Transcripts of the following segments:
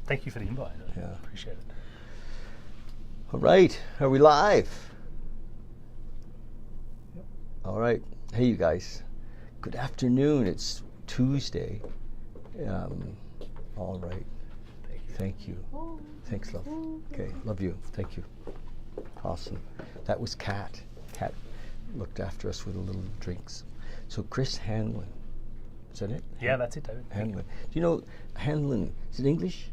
Thank you for the invite. I appreciate it. All right, are we live? Yep. All right. Hey, you guys. Good afternoon. It's Tuesday. All right. Thank you. Thanks, love. Okay, love you. Thank you. Awesome. That was Kat. Kat looked after us with a little drinks. So Chris Hanlon. Is that it? Yeah, that's it, David. Hanlon. Do you know Hanlon? Is it English?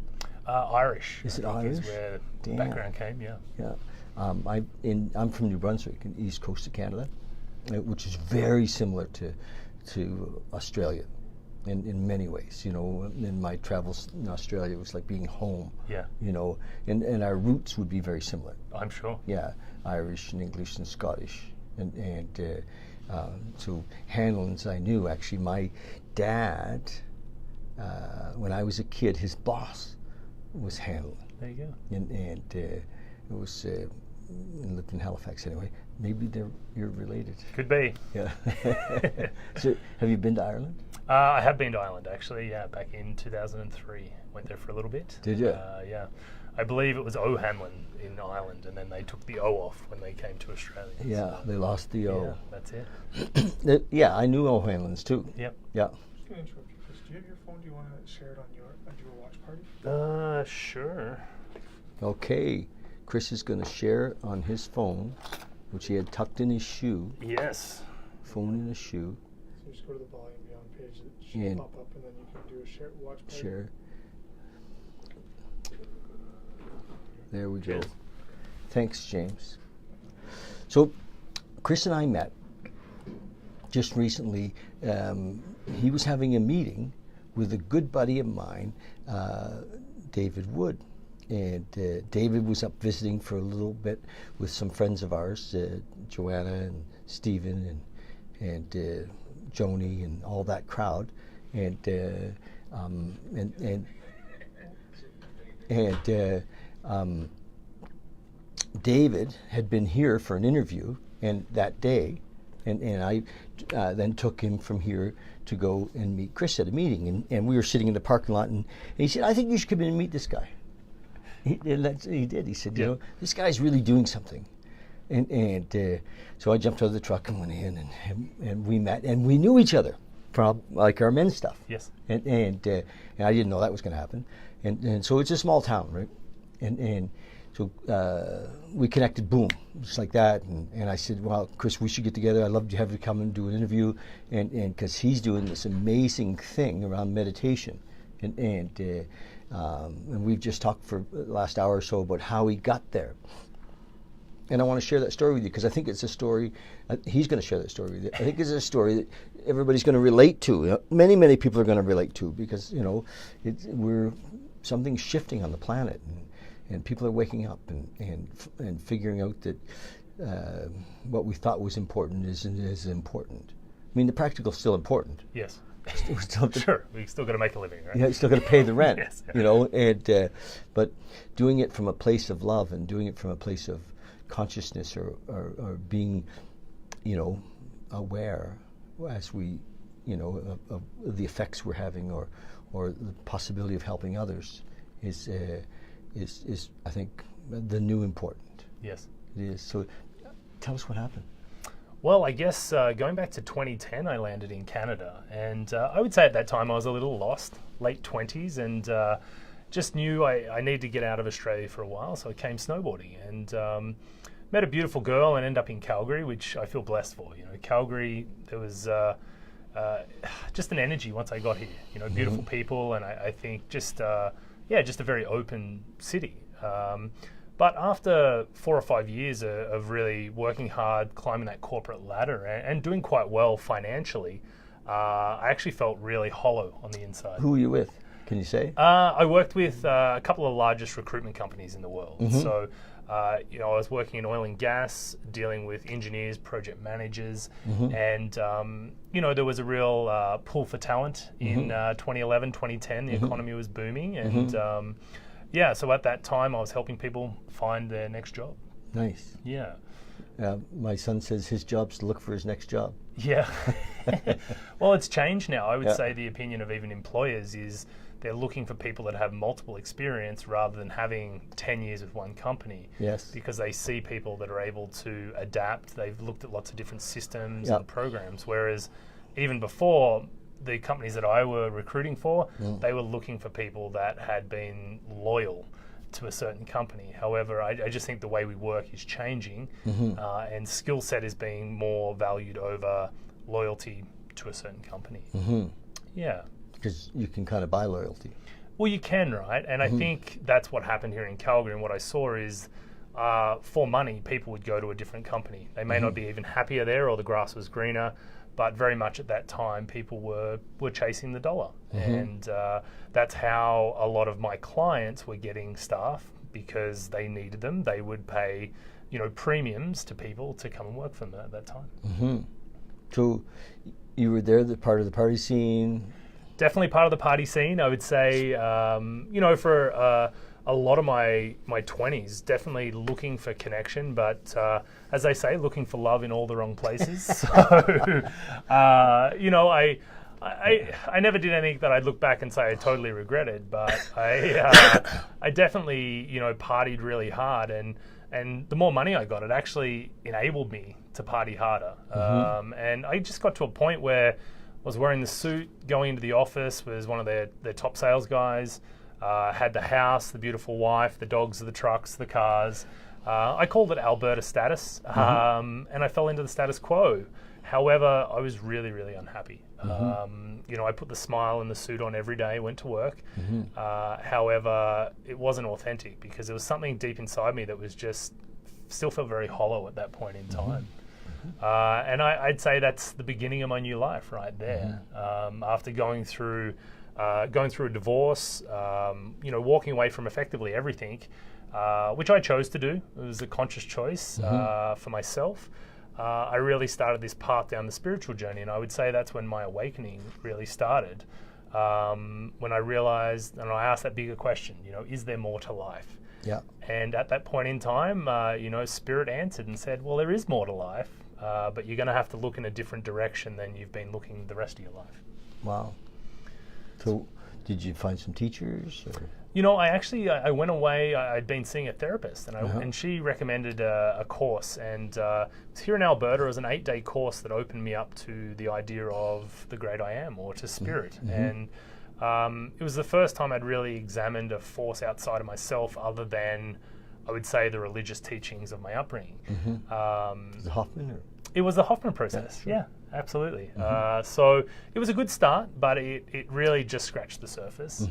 Irish. Is it I think Irish? Is where the Damn. background came, yeah. Yeah. I'm from New Brunswick, in the east coast of Canada, which is very similar to Australia in many ways. You know, in my travels in Australia, it was like being home. Yeah. You know, and our roots would be very similar. I'm sure. Yeah, Irish and English and Scottish. So Hanlon's I knew. Actually, my dad, when I was a kid, his boss was Hanlon. There you go. And it was lived in Halifax anyway. Maybe you're related. Could be. Yeah. So, have you been to Ireland? I have been to Ireland, actually, yeah, back in 2003. Went there for a little bit. Did you? Yeah. I believe it was O'Hanlon in Ireland, and then they took the O off when they came to Australia. Yeah, they lost the O. Yeah, that's it. Yeah, I knew O'Hanlon's too. Yep. Yeah. I'm just going to interrupt you, Chris. Do you have your phone? Do you want to share it on your watch party? Sure. Okay. Chris is going to share on his phone, which he had tucked in his shoe. Yes. Phone in his shoe. So just go to the volume beyond page that should And pop up, and then you can do a share watch party. share. There we go. Cheers. Thanks, James. So, Chris and I met just recently. He was having a meeting with a good buddy of mine, David Wood. And David was up visiting for a little bit with some friends of ours, Joanna and Stephen and Joni and all that crowd. And David had been here for an interview and that day, and I then took him from here to go and meet Chris at a meeting, and we were sitting in the parking lot, and he said, "I think you should come in and meet this guy." He did. He said, "You know, this guy's really doing something." And so I jumped out of the truck and went in, and we met, and we knew each other from like our men's stuff. Yes. And I didn't know that was going to happen. And so it's a small town, right? And so we connected, boom, just like that. And I said, "Well, Chris, we should get together. I'd love to have you come and do an interview." And because he's doing this amazing thing around meditation, and we've just talked for the last hour or so about how he got there. And I want to share that story with you because I think it's a story, he's going to share that story with you. I think it's a story that everybody's going to relate to. You know, many people are going to relate to because, you know, something's shifting on the planet and people are waking up and figuring out that what we thought was important isn't as important. I mean, the practical's still important. Yes. Sure, we still got to make a living, right? Yeah, you still got to pay the rent. Yes. You know, and but doing it from a place of love and doing it from a place of consciousness or being, you know, aware as we, you know, of the effects we're having or the possibility of helping others is I think the new important. Yes. It is. So, tell us what happened. Well, I guess going back to 2010, I landed in Canada, and I would say at that time I was a little lost, late 20s, and just knew I needed to get out of Australia for a while, so I came snowboarding and met a beautiful girl and ended up in Calgary, which I feel blessed for. You know, Calgary, there was just an energy once I got here. You know, beautiful people, and I think just just a very open city. But after 4 or 5 years of really working hard, climbing that corporate ladder and doing quite well financially, I actually felt really hollow on the inside. Who were you with? Can you say? I worked with a couple of the largest recruitment companies in the world. So, you know, I was working in oil and gas, dealing with engineers, project managers, and, you know, there was a real pull for talent in 2011, 2010. The economy was booming, and yeah, so at that time I was helping people find their next job. Nice. Yeah. My son says his job's to look for his next job. Yeah. Well, it's changed now. I would say the opinion of even employers is they're looking for people that have multiple experience rather than having 10 years with one company. Yes. Because they see people that are able to adapt. They've looked at lots of different systems Yep. and programs, whereas even before, the companies that I were recruiting for, they were looking for people that had been loyal to a certain company. However, I just think the way we work is changing, and skill set is being more valued over loyalty to a certain company. Yeah. Because you can kind of buy loyalty. Well, you can, right? And I think that's what happened here in Calgary. And what I saw is, for money, people would go to a different company. They may not be even happier there, or the grass was greener, but very much at that time, people were chasing the dollar. And that's how a lot of my clients were getting staff, because they needed them. They would pay, premiums to people to come and work for them at that time. So you were there, the part of the party scene. Definitely part of the party scene, I would say. For a lot of my 20s, definitely looking for connection, but as they say, looking for love in all the wrong places. So, I never did anything that I'd look back and say I totally regretted, but I definitely, partied really hard, and the more money I got, it actually enabled me to party harder. And I just got to a point where I was wearing the suit, going into the office, was one of their top sales guys, had the house, the beautiful wife, the dogs, the trucks, the cars. I called it Alberta status, and I fell into the status quo. However, I was really, really unhappy. I put the smile and the suit on every day, went to work. However, it wasn't authentic, because there was something deep inside me that was just still felt very hollow at that point in time. And I'd say that's the beginning of my new life right there. After going through a divorce, walking away from effectively everything, which I chose to do. It was a conscious choice for myself. I really started this path down the spiritual journey, and I would say that's when my awakening really started. When I realized, and I asked that bigger question, is there more to life? Yeah. And at that point in time, Spirit answered and said, well, there is more to life, but you're going to have to look in a different direction than you've been looking the rest of your life. Wow. So did you find some teachers? Or? I went away. I'd been seeing a therapist, and she recommended a course. And it's here in Alberta. It was an 8-day course that opened me up to the idea of the great I am, or to spirit. And it was the first time I'd really examined a force outside of myself, other than, I would say, the religious teachings of my upbringing. Was it Hoffman? Or? It was the Hoffman process. Yeah, sure. Yeah, absolutely. So it was a good start, but it really just scratched the surface.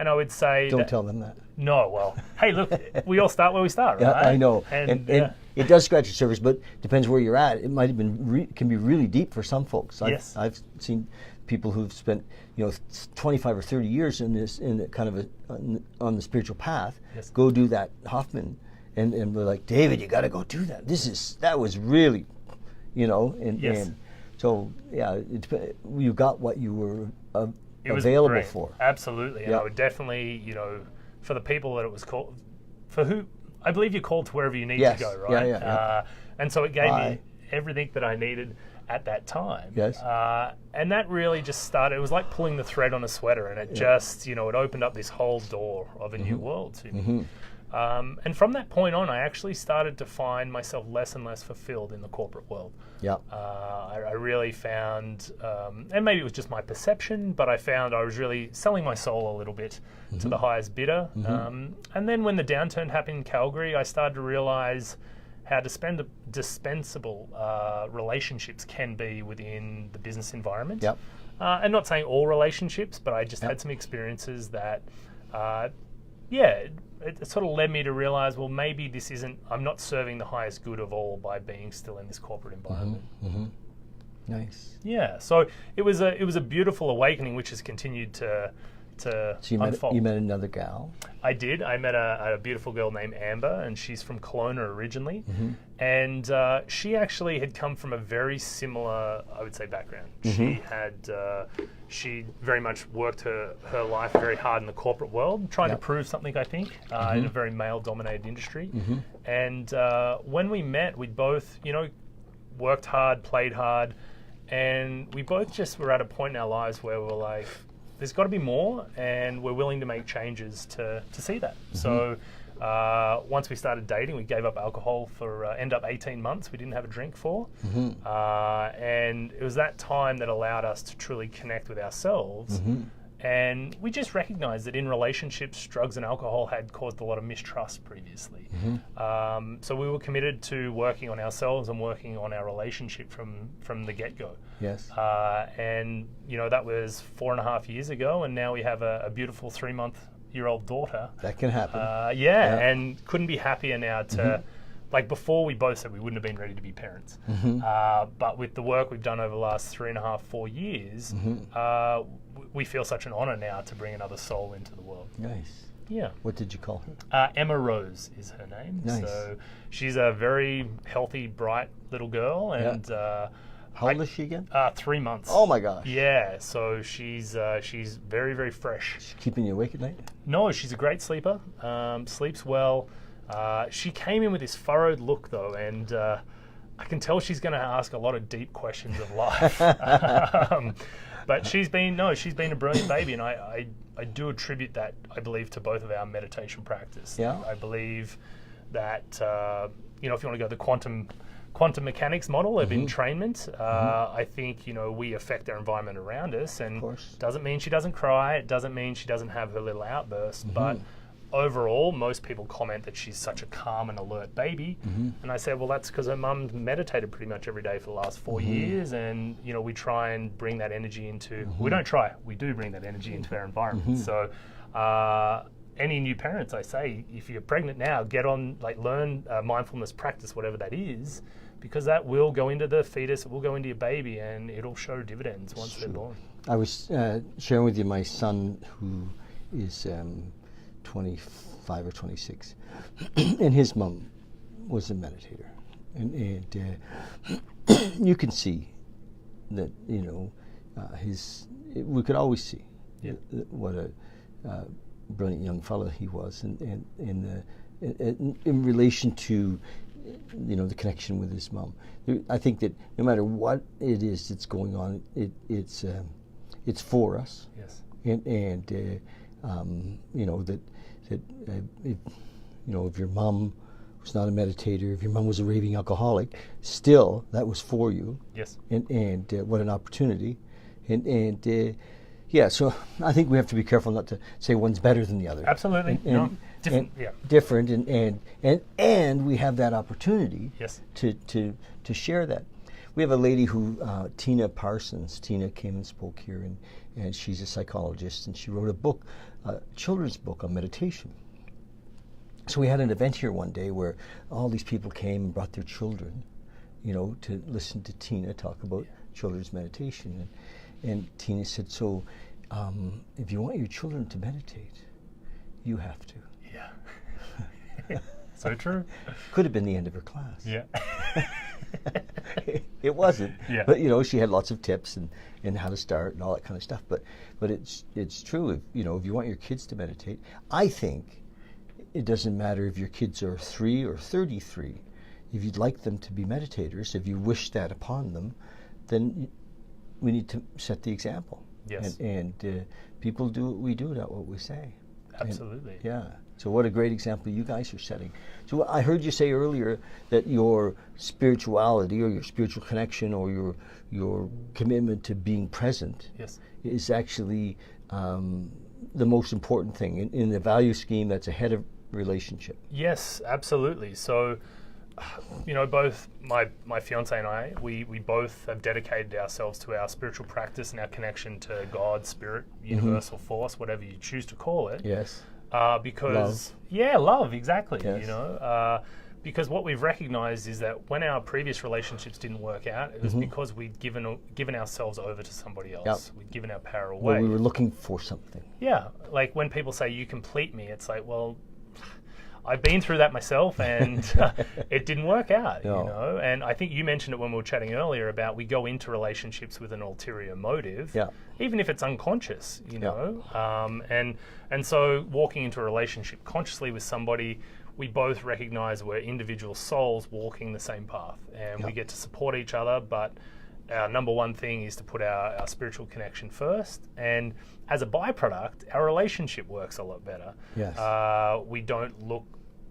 And I would say... Don't tell them that. No, well, hey, look, we all start where we start, right? Yeah, I know. And it does scratch the surface, but depends where you're at. It might have been can be really deep for some folks. Yes. I've seen people who've spent 25 or 30 years in the kind of on the spiritual path. Yes. Go do that Hoffman, and we're like, David, you got to go do that. That was really, Yes. and so yeah, you got what you were it was available great. for. Absolutely. And I would definitely, for the people that it was called, for who, I believe you're called to wherever you need to go, right? Yeah. And so it gave me everything that I needed at that time. Yes. And that really just started, it was like pulling the thread on a sweater, and it just, it opened up this whole door of a new world to me. And from that point on, I actually started to find myself less and less fulfilled in the corporate world. Yeah. I really found, and maybe it was just my perception, but I found I was really selling my soul a little bit to the highest bidder. And then when the downturn happened in Calgary, I started to realize how dispensable relationships can be within the business environment. Yep. And not saying all relationships, but I just had some experiences that, it sort of led me to realize, well, maybe I'm not serving the highest good of all by being still in this corporate environment. Nice. Yeah, so it was a beautiful awakening, which has continued to So unfold. you met another gal? I did. I met a beautiful girl named Amber, and she's from Kelowna originally. And she actually had come from a very similar, I would say, background. She very much worked her life very hard in the corporate world, trying to prove something, I think, in a very male-dominated industry. And when we met, we both, worked hard, played hard, and we both just were at a point in our lives where we were like, there's got to be more, and we're willing to make changes to see that. So once we started dating, we gave up alcohol for end up 18 months. We didn't have a drink for, and it was that time that allowed us to truly connect with ourselves. And we just recognized that in relationships, drugs and alcohol had caused a lot of mistrust previously. So we were committed to working on ourselves and working on our relationship from the get-go. Yes. And, that was 4.5 years ago, and now we have a beautiful 3-month-year-old daughter. That can happen. And couldn't be happier now to... Like before, we both said we wouldn't have been ready to be parents. But with the work we've done over the last 3.5, 4 years, we feel such an honor now to bring another soul into the world. Nice. Yeah. What did you call her? Emma Rose is her name. Nice. So she's a very healthy, bright little girl. And how old is she again? 3 months. Oh my gosh. Yeah. So she's very, very fresh. She's keeping you awake at night? No, she's a great sleeper. Sleeps well. She came in with this furrowed look, though, and I can tell she's going to ask a lot of deep questions of life. But she's been a brilliant baby, and I do attribute that, I believe, to both of our meditation practice. Yeah. I believe that if you want to go the quantum mechanics model of entrainment, I think we affect our environment around us, and doesn't mean she doesn't cry. It doesn't mean she doesn't have her little outbursts, but overall, most people comment that she's such a calm and alert baby. And I said, well, that's because her mum meditated pretty much every day for the last 4 years, and we try and bring that energy into. We don't try; we do bring that energy into our environment. So, any new parents, I say, if you're pregnant now, get on, learn mindfulness practice, whatever that is, because that will go into the fetus, it will go into your baby, and it'll show dividends once they're born. I was sharing with you my son, who is 25 or 26, and his mom was a meditator, and you can see that we could always see what a brilliant young fellow he was, and in relation to the connection with his mom. I think that no matter what it is that's going on, it's for us. Yes. If your mom was not a meditator, if your mom was a raving alcoholic, still that was for you. Yes. And what an opportunity. So I think we have to be careful not to say one's better than the other. Absolutely. Different, and we have that opportunity. Yes. To share that. We have a lady who, Tina Parsons. Tina came and spoke here, and she's a psychologist, and she wrote a book, a children's book on meditation. So we had an event here one day where all these people came and brought their children, to listen to Tina talk about children's meditation. And Tina said, so if you want your children to meditate, you have to. Yeah. So true. Could have been the end of her class. Yeah. It wasn't. Yeah. But she had lots of tips and how to start and all that kind of stuff. But it's true. If you want your kids to meditate, I think it doesn't matter if your kids are 3 or 33. If you'd like them to be meditators, if you wish that upon them, then we need to set the example. Yes. And people do what we do, not what we say. Absolutely. And, so what a great example you guys are setting. So I heard you say earlier that your spirituality or your spiritual connection or your commitment to being present is actually the most important thing in the value scheme that's ahead of relationship. Yes, absolutely. So, both my fiance and I, we both have dedicated ourselves to our spiritual practice and our connection to God, Spirit, universal force, whatever you choose to call it. Yes. Because love, exactly. Yes. Because what we've recognized is that when our previous relationships didn't work out, it was because we'd given ourselves over to somebody else. Yep. We'd given our power away. Well, we were looking for something. Yeah, like when people say you complete me, it's like, well, I've been through that myself, and it didn't work out. No. And I think you mentioned it when we were chatting earlier about we go into relationships with an ulterior motive, even if it's unconscious. And so walking into a relationship consciously with somebody, we both recognize we're individual souls walking the same path, and we get to support each other, but our number one thing is to put our spiritual connection first, and as a byproduct, our relationship works a lot better. Yes. We don't look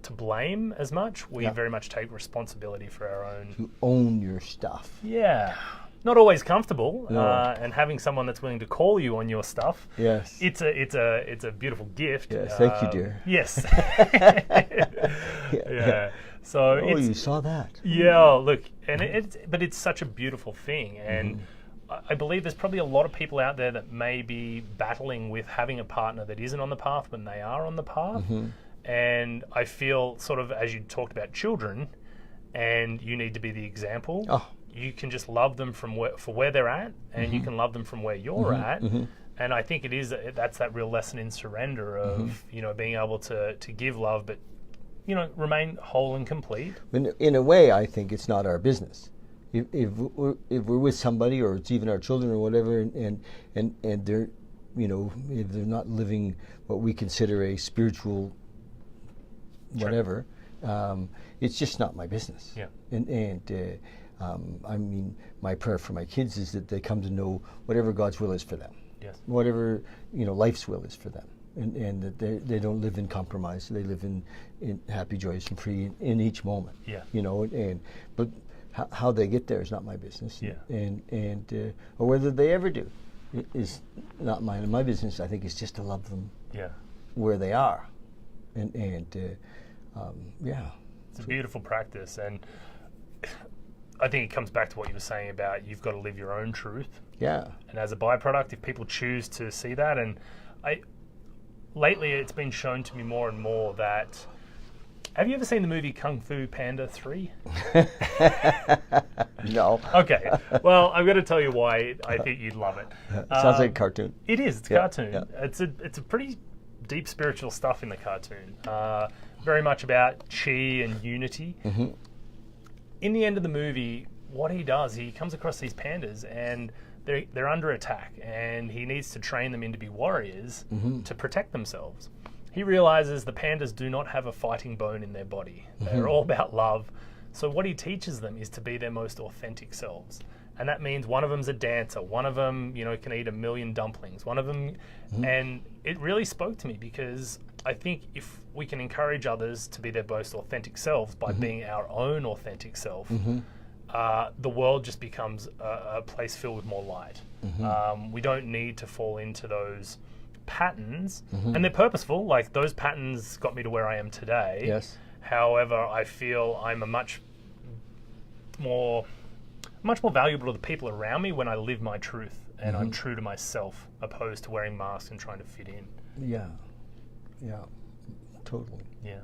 to blame as much. We Yeah. very much take responsibility for our own. You own your stuff. Yeah. Not always comfortable, No. and having someone that's willing to call you on your stuff. Yes. It's a beautiful gift. Yes, thank you, dear. Yes. Yeah. Yeah. So Oh, it's, you saw that. yeah, look, and but it's such a beautiful thing, and I believe there's probably a lot of people out there that may be battling with having a partner that isn't on the path when they are on the path, and I feel sort of as you talked about children, and you need to be the example. Oh. You can just love them from where they're at, and you can love them from where you're at. And I think that's that real lesson in surrender of being able to give love, but remain whole and complete. In a way, I think it's not our business. If we're with somebody, or it's even our children or whatever, and they're, if they're not living what we consider a spiritual whatever, it's just not my business. Yeah. I mean, my prayer for my kids is that they come to know whatever God's will is for them. Yes. Whatever life's will is for them, and that they don't live in compromise. They live in happy, joyous, and free in each moment. Yeah. But how they get there is not my business. Yeah. Or whether they ever do is not mine. And my business, I think, is just to love them. Yeah. Where they are, yeah. It's a beautiful practice, and I think it comes back to what you were saying about you've got to live your own truth. Yeah. And as a byproduct, if people choose to see that, and lately it's been shown to me more and more that. Have you ever seen the movie Kung Fu Panda 3? No. Okay. Well, I'm going to tell you why I think you'd love it. Sounds like a cartoon. It is. It's a Yeah, cartoon. yeah. It's a pretty deep spiritual stuff in the cartoon. Very much about chi and unity. In the end of the movie, what he does, he comes across these pandas and they're under attack, and he needs to train them in to be warriors to protect themselves. He realizes the pandas do not have a fighting bone in their body. They're all about love. So what he teaches them is to be their most authentic selves. And that means one of them's a dancer. One of them, can eat 1,000,000 dumplings. One of them, and it really spoke to me because I think if we can encourage others to be their most authentic selves by being our own authentic self, the world just becomes a place filled with more light. We don't need to fall into those patterns, and they're purposeful. Like those patterns got me to where I am today. Yes. However, I feel I'm a much more valuable to the people around me when I live my truth and I'm true to myself, opposed to wearing masks and trying to fit in. Yeah. Yeah. Totally. Yeah.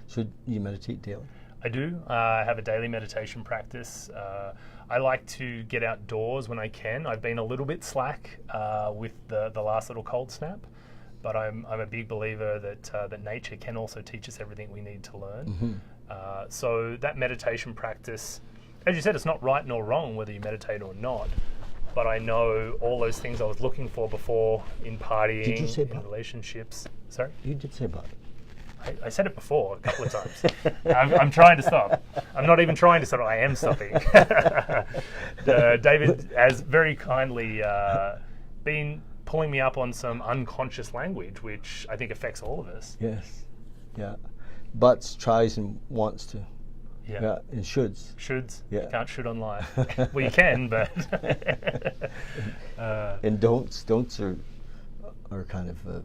So you meditate daily? I do. I have a daily meditation practice. I like to get outdoors when I can. I've been a little bit slack with the last little cold snap, but I'm a big believer that nature can also teach us everything we need to learn. So that meditation practice, as you said, it's not right nor wrong whether you meditate or not, but I know all those things I was looking for before in partying, Did you say in pot? relationships. Sorry? You did say pot. I said it before a couple of times. I'm trying to stop. I'm not even trying to stop. I am stopping. David has very kindly been pulling me up on some unconscious language, which I think affects all of us. Yes. Yeah. Buts, tries, and wants to. Yeah. And shoulds. Shoulds. Yeah. You can't should on live. Well, you can, but... And don'ts. Don'ts are kind of...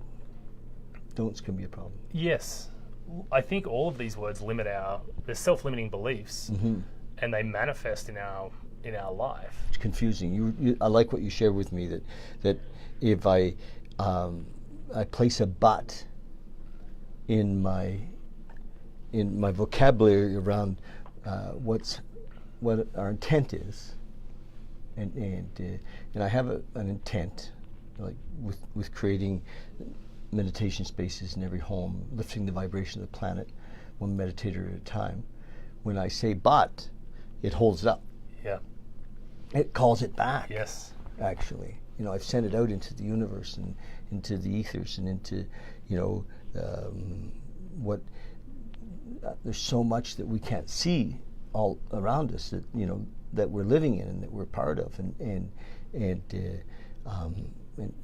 don'ts can be a problem. Yes. I think all of these words limit they're self-limiting beliefs, and they manifest in our life. It's confusing. I like what you shared with me that if I place a but in my vocabulary around what our intent is, and I have an intent, like with creating meditation spaces in every home, lifting the vibration of the planet, one meditator at a time. When I say but, it holds it up. Yeah. It calls it back. Yes. Actually, I've sent it out into the universe and into the ethers and into, there's so much that we can't see all around us that, that we're living in and that we're part of. And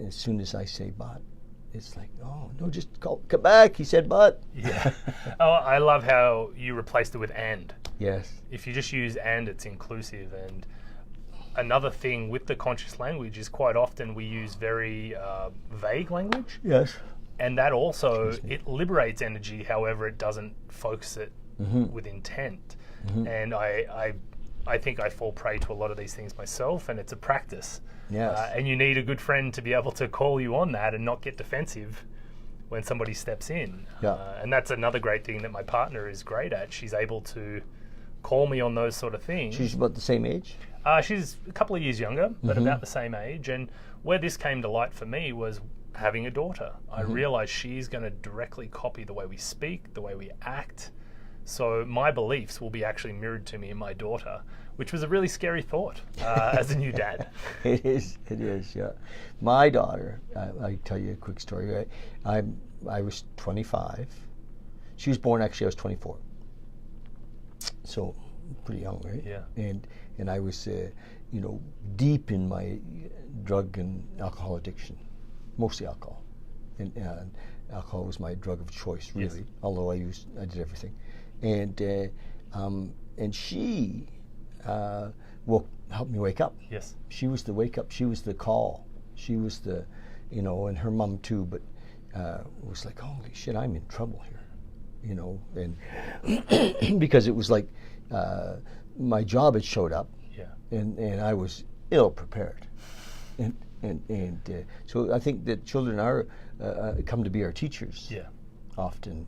as soon as I say but, it's like, oh no, just come back. He said but. Yeah. Oh, I love how you replaced it with and. Yes. If you just use and, it's inclusive. And another thing with the conscious language is quite often we use very vague language. Yes. And that also, it liberates energy, however, it doesn't focus it with intent. And I think I fall prey to a lot of these things myself, and it's a practice. Yes. And you need a good friend to be able to call you on that and not get defensive when somebody steps in. Yeah. And that's another great thing that my partner is great at. She's able to call me on those sort of things. She's about the same age? She's a couple of years younger, but about the same age. And where this came to light for me was having a daughter. I realized she's going to directly copy the way we speak, the way we act. So my beliefs will be actually mirrored to me in my daughter, which was a really scary thought as a new dad. It is, yeah. My daughter, I tell you a quick story. Right? I was 25. She was born, actually, I was 24. So pretty young, right? Yeah. And I was, deep in my drug and alcohol addiction, mostly alcohol. And alcohol was my drug of choice, really. Yes. Although I did everything. And she helped me wake up. Yes. She was the wake up. She was the call. She was the, and her mom too. But it was like, holy shit, I'm in trouble here, and because it was like my job had showed up. Yeah. And I was ill prepared, and so I think that children are come to be our teachers. Yeah. Often,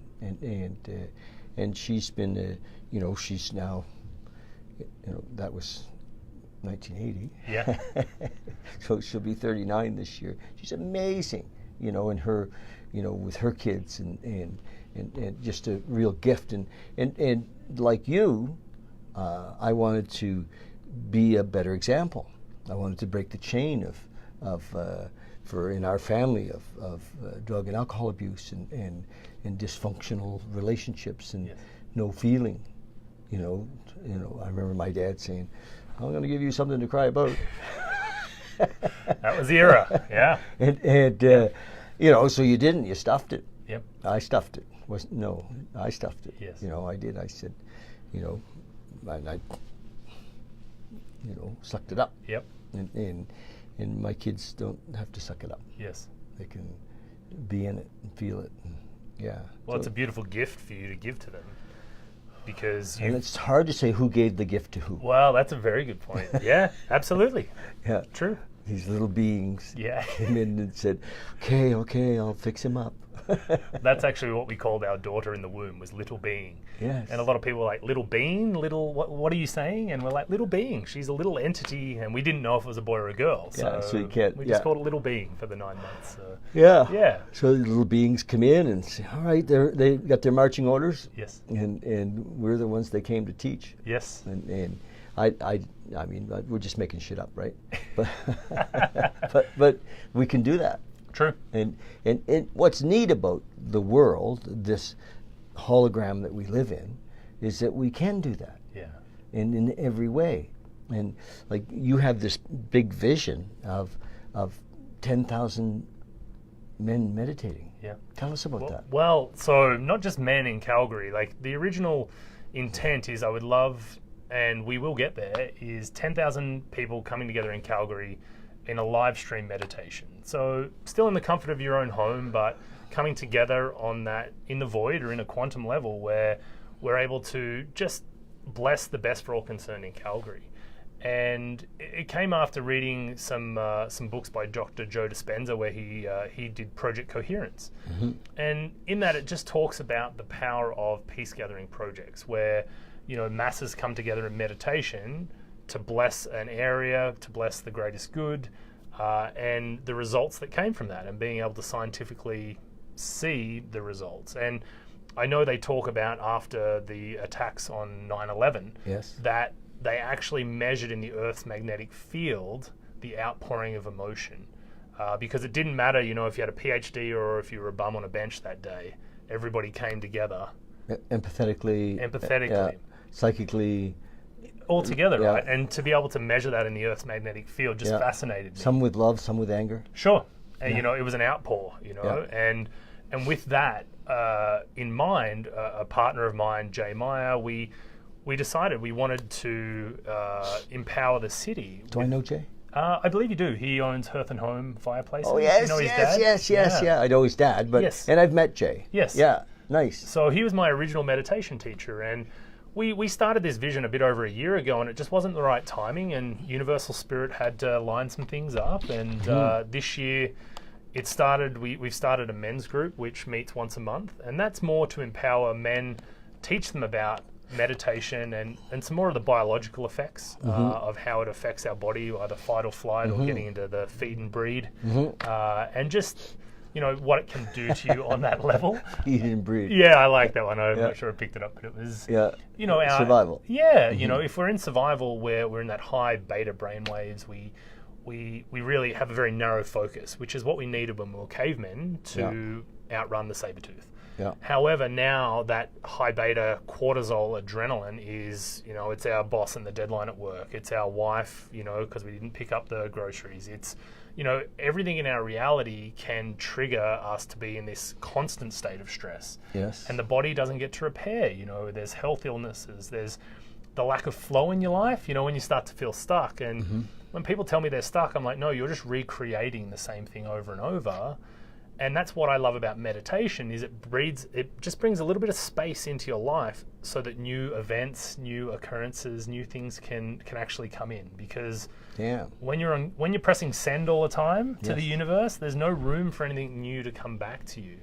and she's been, she's now, that was 1980. Yeah. So she'll be 39 this year. She's amazing, in her, with her kids and just a real gift. And like you, I wanted to be a better example. I wanted to break the chain for in our family of drug and alcohol abuse and dysfunctional relationships and no feeling. I remember my dad saying, "I'm going to give you something to cry about." That was the era, yeah. And so you didn't. You stuffed it. Yep. I stuffed it. I stuffed it. Yes. I did. I said, I sucked it up. Yep. And my kids don't have to suck it up. Yes. They can be in it and feel it. And, yeah. Well, it's a beautiful gift for you to give to them, because and it's hard to say who gave the gift to who. Well, that's a very good point. Yeah, absolutely. Yeah. True. These little beings came in and said, okay, I'll fix him up. That's actually what we called our daughter in the womb, was little being. Yes. And a lot of people were like, little being? What are you saying? And we're like, little being. She's a little entity, and we didn't know if it was a boy or a girl. So you can't, we just called it little being for the 9 months. Yeah. Yeah. So the little beings come in and say, all right, they got their marching orders. Yes. And we're the ones they came to teach. Yes. And I mean, we're just making shit up, right? But we can do that. True. And what's neat about the world, this hologram that we live in, is that we can do that. Yeah. In every way. And like you have this big vision of 10,000 men meditating. Yeah. Tell us about that. Well, so not just men in Calgary. Like the original intent is, I would love, and we will get there, is 10,000 people coming together in Calgary in a live stream meditation. So still in the comfort of your own home, but coming together on that, in the void or in a quantum level, where we're able to just bless the best for all concerned in Calgary. And it came after reading some books by Dr. Joe Dispenza, where he did Project Coherence. Mm-hmm. And in that, it just talks about the power of peace gathering projects, where masses come together in meditation to bless an area, to bless the greatest good, and the results that came from that, and being able to scientifically see the results. And I know they talk about, after the attacks on 9/11, that they actually measured in the Earth's magnetic field the outpouring of emotion, because it didn't matter, if you had a PhD or if you were a bum on a bench that day. Everybody came together. Empathetically. Empathetically. Psychically. altogether, Yeah. right? And to be able to measure that in the Earth's magnetic field just fascinated me. Some with love, some with anger. Sure. And, it was an outpour, and with that in mind, a partner of mine, Jay Meyer, we decided we wanted to empower the city. Do I know Jay? I believe you do. He owns Hearth and Home Fireplaces. Oh, yes, you know his dad? yes. I know his dad, but Yes. and I've met Jay. Yes. Yeah, nice. So he was my original meditation teacher, and we started this vision a bit over a year ago, and it just wasn't the right timing, and Universal Spirit had to line some things up, and this year it started. We've started a men's group which meets once a month, and that's more to empower men, teach them about meditation and some more of the biological effects of how it affects our body, either fight or flight, or getting into the feed and breed, and just what it can do to you on that level. Eat and breathe. Yeah, I like that one. I'm not sure I picked it up, but it was our survival. Yeah, if we're in survival where we're in that high beta brainwaves, we really have a very narrow focus, which is what we needed when we were cavemen to outrun the saber-tooth. Yeah. However, now that high beta cortisol adrenaline is, it's our boss and the deadline at work. It's our wife, because we didn't pick up the groceries. It's, everything in our reality can trigger us to be in this constant state of stress. Yes. And the body doesn't get to repair. There's health illnesses. There's the lack of flow in your life, when you start to feel stuck. And when people tell me they're stuck, I'm like, no, you're just recreating the same thing over and over. And that's what I love about meditation is it just brings a little bit of space into your life so that new events, new occurrences, new things can actually come in. Because when you're pressing send all the time to the universe, there's no room for anything new to come back to you.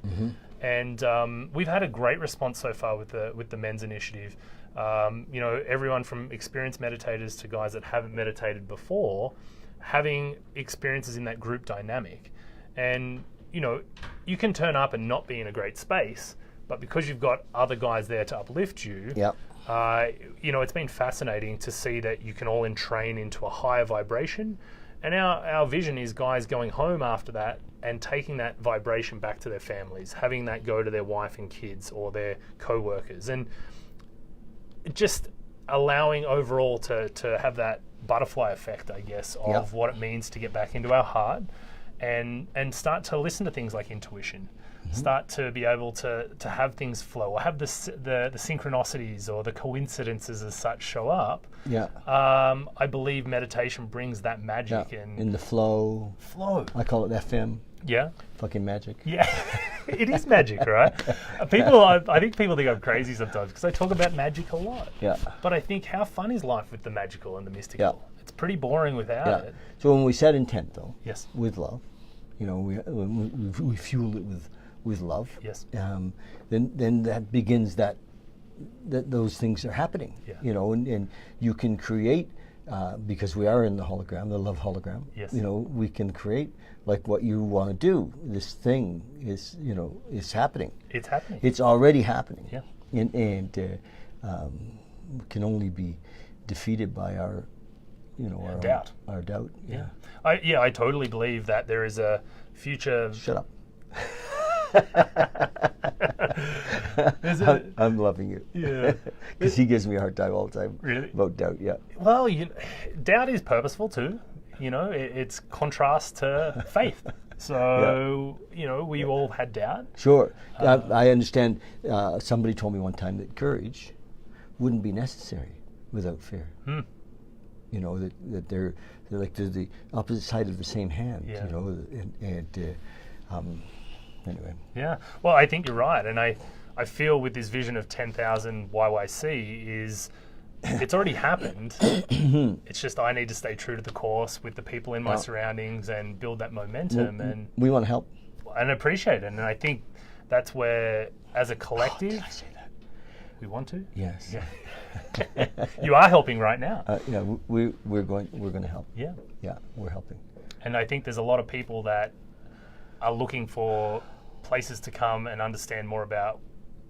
And we've had a great response so far with the men's initiative. Everyone from experienced meditators to guys that haven't meditated before, having experiences in that group dynamic. And you can turn up and not be in a great space, but because you've got other guys there to uplift you, it's been fascinating to see that you can all entrain into a higher vibration. And our vision is guys going home after that and taking that vibration back to their families, having that go to their wife and kids or their co-workers, and just allowing overall to have that butterfly effect, I guess, of what it means to get back into our heart. And start to listen to things like intuition, start to be able to have things flow, or have the synchronicities or the coincidences as such show up. I believe meditation brings that magic in the flow. I call it FM. Yeah. Fucking magic. Yeah. It is magic, right? I think people think I'm crazy sometimes because I talk about magic a lot. Yeah. But I think how fun is life with the magical and the mystical? It's pretty boring without it. So when we set intent, though, yes, with love, we fuel it with love. Yes. Then that begins that those things are happening. Yeah. And you can create because we are in the hologram, the love hologram. Yes. We can create like what you want to do. This thing is happening. It's happening. It's already happening. Yeah. And can only be defeated by our doubt. Our doubt. Yeah. I totally believe that there is a future. Shut up. I'm loving you. Yeah. Because he gives me a hard time all the time. Really? About doubt, yeah. Well, doubt is purposeful too. It's contrast to faith. So, we all had doubt. Sure. I understand. Somebody told me one time that courage wouldn't be necessary without fear. That they're like the opposite side of the same hand. Yeah. Anyway. Yeah. Well, I think you're right, and I feel with this vision of 10,000 YYC is it's already happened. It's just I need to stay true to the course with the people in my surroundings and build that momentum. And we want to help and appreciate it. And I think that's where, as a collective, did I say that? We want to. Yes. Yeah. You are helping right now. We're going to help. Yeah. Yeah, we're helping. And I think there's a lot of people that are looking for places to come and understand more about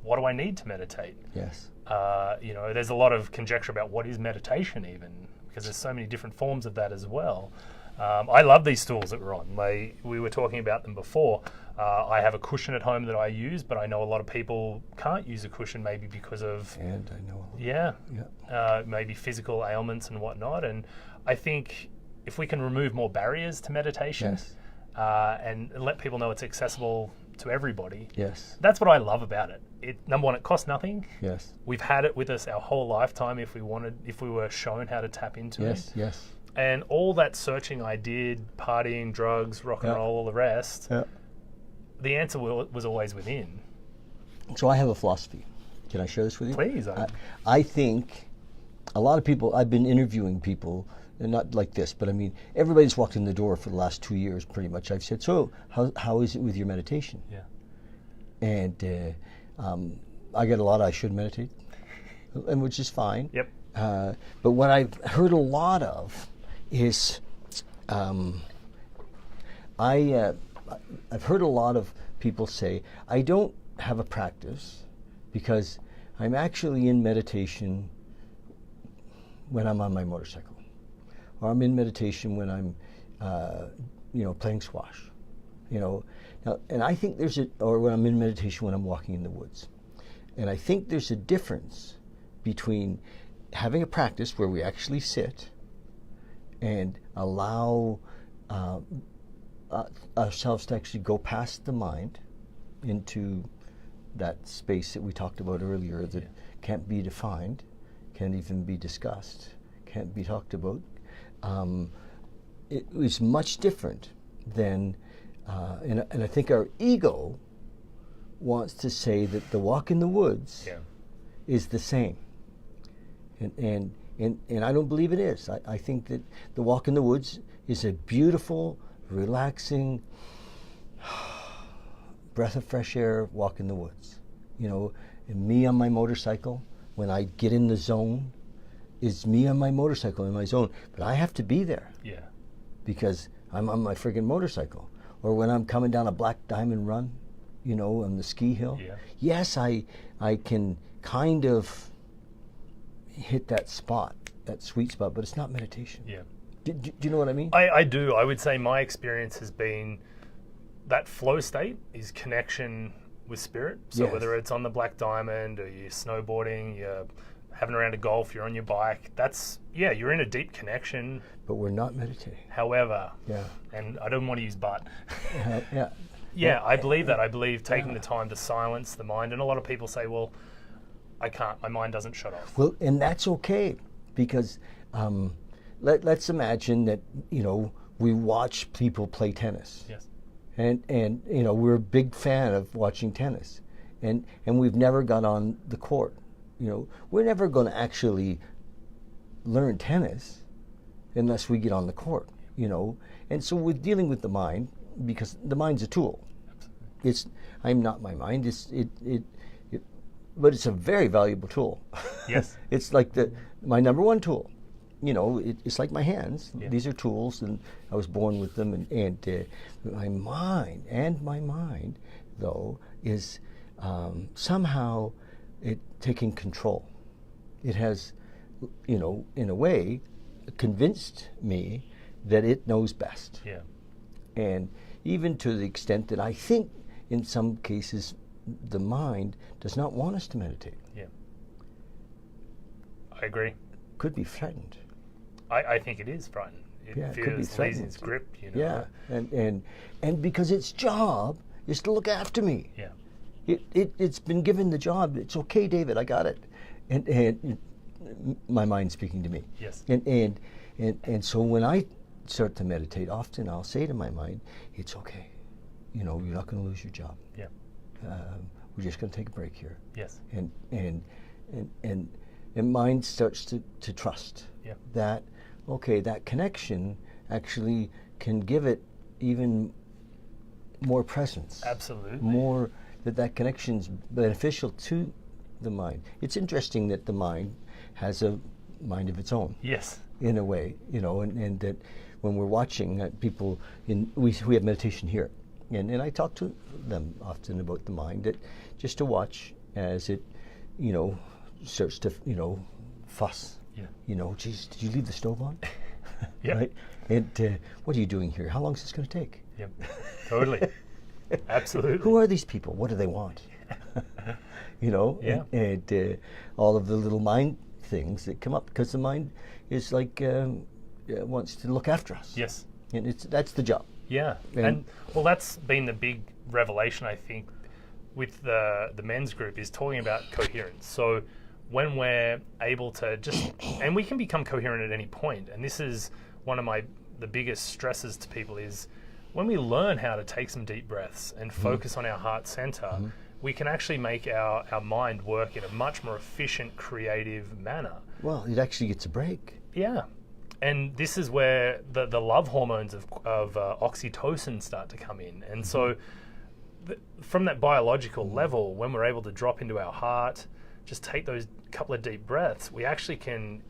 what do I need to meditate. Yes. There's a lot of conjecture about what is meditation even, because there's so many different forms of that as well. I love these stools that we're on. We were talking about them before. I have a cushion at home that I use, but I know a lot of people can't use a cushion maybe because of And I know. maybe physical ailments and whatnot. And I think if we can remove more barriers to meditation Yes. and let people know it's accessible to everybody, Yes. that's what I love about it. Number one, it costs nothing. Yes. We've had it with us our whole lifetime if we were shown how to tap into it. Yes. Yes. And all that searching I did, partying, drugs, rock and Yeah. roll, all the rest, Yeah. the answer was always within. So I have a philosophy. Can I share this with you? Please. I think a lot of people, I've been interviewing people, and not like this, but I mean, everybody's walked in the door for the last 2 years pretty much. I've said, so how is it with your meditation? Yeah. And I get a lot of I should meditate, and which is fine. Yep. But what I've heard a lot of is I've heard a lot of people say, I don't have a practice because I'm actually in meditation when I'm on my motorcycle, or I'm in meditation when I'm, playing squash, Now, and I think or when I'm in meditation when I'm walking in the woods. And I think there's a difference between having a practice where we actually sit and allow ourselves to actually go past the mind into that space that we talked about earlier that can't be defined, can't even be discussed, can't be talked about. It was much different than, and I think our ego wants to say that the walk in the woods is the same. And I don't believe it is. I think that the walk in the woods is a beautiful, relaxing breath of fresh air walk in the woods. And me on my motorcycle, when I get in the zone, is me on my motorcycle in my zone. But I have to be there. Yeah. Because I'm on my friggin' motorcycle. Or when I'm coming down a Black Diamond run, on the ski hill. Yeah. Yes, I can kind of hit that spot, that sweet spot, but it's not meditation. Yeah. Do you know what I mean? I do. I would say my experience has been that flow state is connection with spirit. So Yes. whether it's on the Black Diamond or you're snowboarding, you're having a round of golf, you're on your bike, you're in a deep connection. But we're not meditating. However, Yeah. and I don't want to use but. Yeah. Yeah, I believe that. I believe taking the time to silence the mind. And a lot of people say, well, I can't. My mind doesn't shut off. Well, and that's okay, because let's imagine that, we watch people play tennis. Yes. And we're a big fan of watching tennis. And we've never got on the court. We're never going to actually learn tennis unless we get on the court, And so we're dealing with the mind, because the mind's a tool. I'm not my mind. But it's a very valuable tool. Yes. It's like my number one tool. It's like my hands. Yeah. These are tools, and I was born with them. And my mind, though, is somehow taking control. It has, in a way, convinced me that it knows best. Yeah. And even to the extent that I think in some cases the mind does not want us to meditate. Yeah. I agree. Could be threatened. I think it is frightened. It Could be feels threatened. losing its grip, Yeah, and because its job is to look after me. Yeah. It's been given the job. It's okay, David. I got it. And my mind speaking to me. Yes. And so when I start to meditate, often I'll say to my mind, "It's okay. You're not going to lose your job. Yeah. We're just going to take a break here." Yes. And mind starts to trust that, okay, that connection actually can give it even more presence. Absolutely. More that connection's beneficial to the mind. It's interesting that the mind has a mind of its own. Yes. In a way, and that when we're watching people, we have meditation here, and I talk to them often about the mind, that just to watch as it, starts to, fuss. Yeah. Geez, did you leave the stove on? Yeah. Right? And what are you doing here? How long is this going to take? Yep, totally. Absolutely. Who are these people? What do they want? You know, Yeah. and all of the little mind things that come up, because the mind is like wants to look after us. Yes. And that's the job. Yeah, and well, that's been the big revelation, I think, with the men's group, is talking about coherence. So when we're able to just, and we can become coherent at any point, and this is one of the biggest stresses to people, is when we learn how to take some deep breaths and focus on our heart center, we can actually make our mind work in a much more efficient, creative manner. Well, it actually gets a break. Yeah. And this is where the love hormones of oxytocin start to come in. And so from that biological level, when we're able to drop into our heart, just take those couple of deep breaths, we actually can,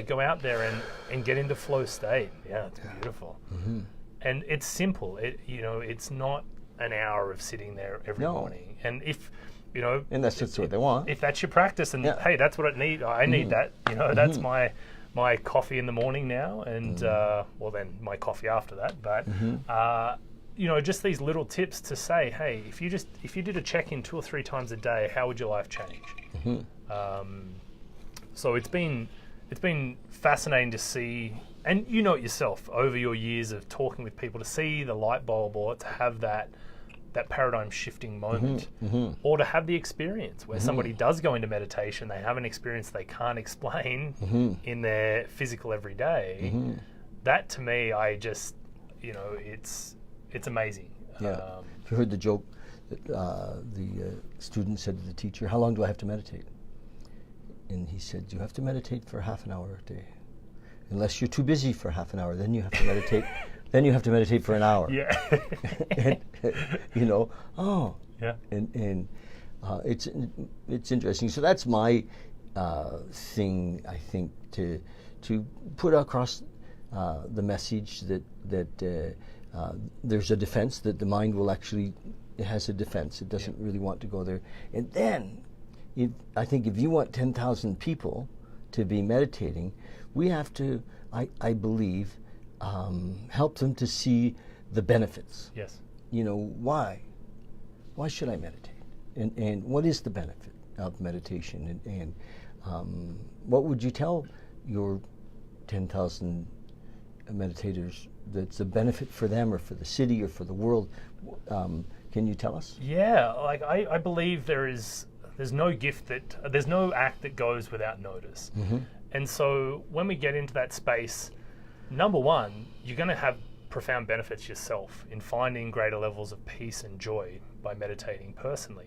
go out there and get into flow state. Yeah, it's beautiful. And it's simple. It's not an hour of sitting there every morning. And if, And that's just what they want. if that's your practice, and hey, that's what I need. I need that. That's my coffee in the morning now, and well, then my coffee after that. But just these little tips to say, hey, if you did a check-in 2 or 3 times a day, how would your life change? So it's been fascinating to see, and you know it yourself over your years of talking with people, to see the light bulb, or to have that paradigm shifting moment, or to have the experience where somebody does go into meditation, they have an experience they can't explain in their physical everyday. That to me, I just, it's amazing. Yeah. You heard the joke that the student said to the teacher, "How long do I have to meditate?" And he said, "You have to meditate for half an hour a day. Unless you're too busy for half an hour, then you have to meditate." Then you have to meditate for an hour. Yeah. And, Yeah. And it's interesting. So that's my thing, I think, to put across the message that there's a defense, that the mind will actually, it has a defense. It doesn't really want to go there. And then, I think if you want 10,000 people to be meditating, we have to, I believe, help them to see the benefits. Yes. Why should I meditate, and what is the benefit of meditation, and what would you tell your 10,000 meditators that's a benefit for them, or for the city, or for the world? Can you tell us? Yeah, like I believe there's no gift there's no act that goes without notice. And so when we get into that space, number one, you're going to have profound benefits yourself in finding greater levels of peace and joy by meditating personally.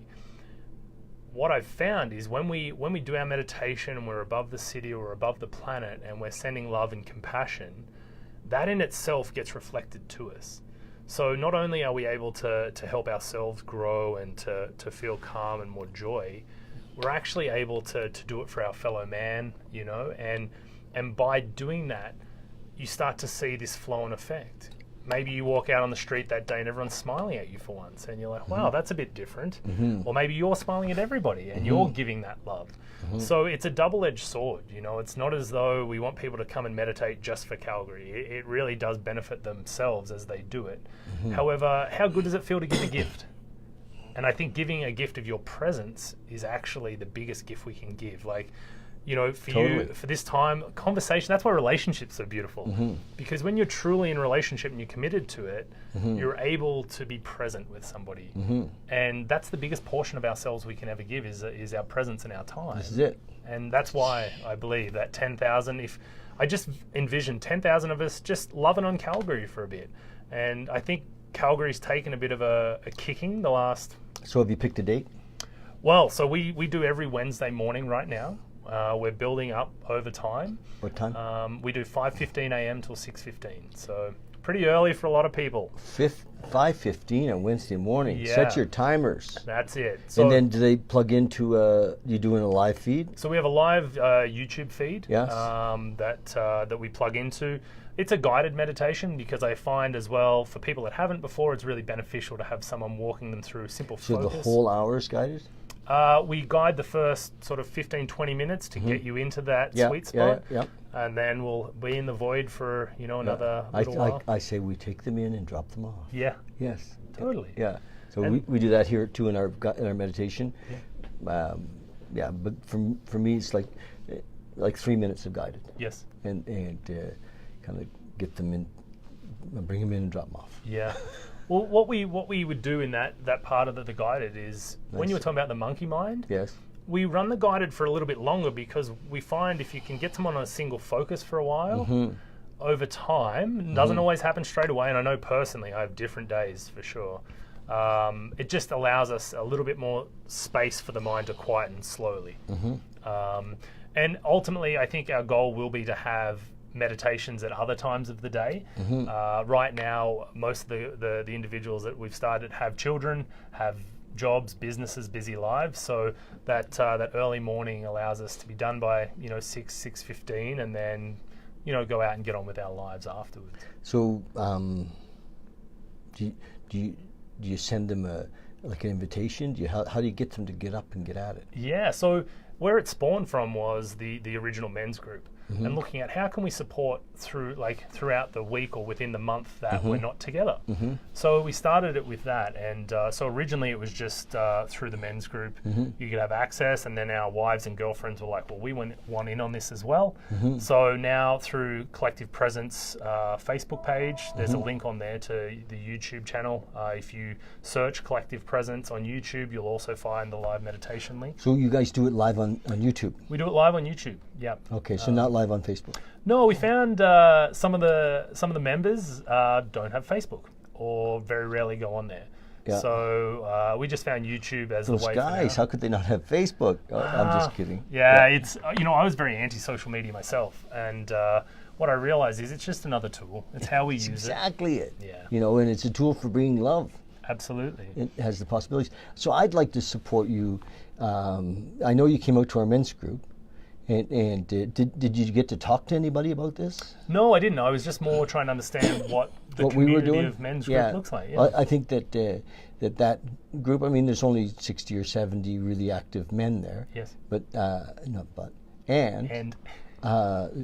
What I've found is when we do our meditation and we're above the city or above the planet, and we're sending love and compassion, that in itself gets reflected to us. So not only are we able to help ourselves grow and to feel calm and more joy, we're actually able to do it for our fellow man, and by doing that, you start to see this flow-on effect. Maybe you walk out on the street that day and everyone's smiling at you for once, and you're like, wow, that's a bit different. Or maybe you're smiling at everybody and you're giving that love. So it's a double-edged sword. It's not as though we want people to come and meditate just for Calgary. It really does benefit themselves as they do it. However, how good does it feel to give a gift? And I think giving a gift of your presence is actually the biggest gift we can give. Like, you, for this time, conversation, that's why relationships are beautiful. Because when you're truly in a relationship and you're committed to it, you're able to be present with somebody. And that's the biggest portion of ourselves we can ever give, is our presence and our time. This is it. And that's why I believe that 10,000, if I just envision 10,000 of us just loving on Calgary for a bit. And I think Calgary's taken a bit of a kicking the last... So have you picked a date? Well, so we do every Wednesday morning right now. We're building up over time. What time? We do 5:15 a.m. till 6:15. So pretty early for a lot of people. 5:15 on Wednesday morning. Yeah. Set your timers. That's it. So, and then do they plug into, you doing a live feed? So we have a live YouTube feed. Yes. That we plug into. It's a guided meditation, because I find as well, for people that haven't before, it's really beneficial to have someone walking them through simple focus. So the whole hour is guided? We guide the first sort of 15-20 minutes to get you into that sweet spot. and then we'll be in the void for another little while. I say we take them in and drop them off. Yeah, Yes. totally. Yeah. So And- we do that here too in our meditation. Yeah. But for me, it's like 3 minutes of guided, Yes. and kind of get them in, bring them in and drop them off. Yeah. Well, what we would do in that part of the guided is when you were Nice. talking about the monkey mind. Yes. We run the guided for a little bit longer because we find if you can get someone on a single focus for a while, over time, doesn't always happen straight away. And I know personally, I have different days for sure. It just allows us a little bit more space for the mind to quieten slowly. And ultimately, I think our goal will be to have meditations at other times of the day. Right now, most of the individuals that we've started have children, have jobs, businesses, busy lives. So that early morning allows us to be done by 6:15, and then go out and get on with our lives afterwards. So do you send them an invitation? How do you get them to get up and get at it? Yeah. So where it spawned from was the original men's group. And looking at how can we support throughout the week or within the month that we're not together. So we started it with that, and so originally it was just through the men's group. You could have access, and then our wives and girlfriends were like, well, we want in on this as well. So now through Collective Presence Facebook page, there's a link on there to the YouTube channel. If you search Collective Presence on YouTube, you'll also find the live meditation link. So you guys do it live on YouTube? We do it live on YouTube. Yeah. Okay, so not live on Facebook. No, we found some of the members don't have Facebook or very rarely go on there. Yeah. So we just found YouTube as Those the way. guys, how could they not have Facebook? Oh, I'm just kidding. Yeah, it's I was very anti-social media myself, and what I realized is it's just another tool. It's how we use Exactly it. Yeah. And it's a tool for bringing love. it. Absolutely. It has the possibilities. So I'd like to support you. I know you came out to our men's group. And did you get to talk to anybody about this? No, I didn't. I was just more trying to understand what the What we were community doing? of men's group looks like. Yeah. I think that group. I mean, there's only 60 or 70 really active men there. Yes. But And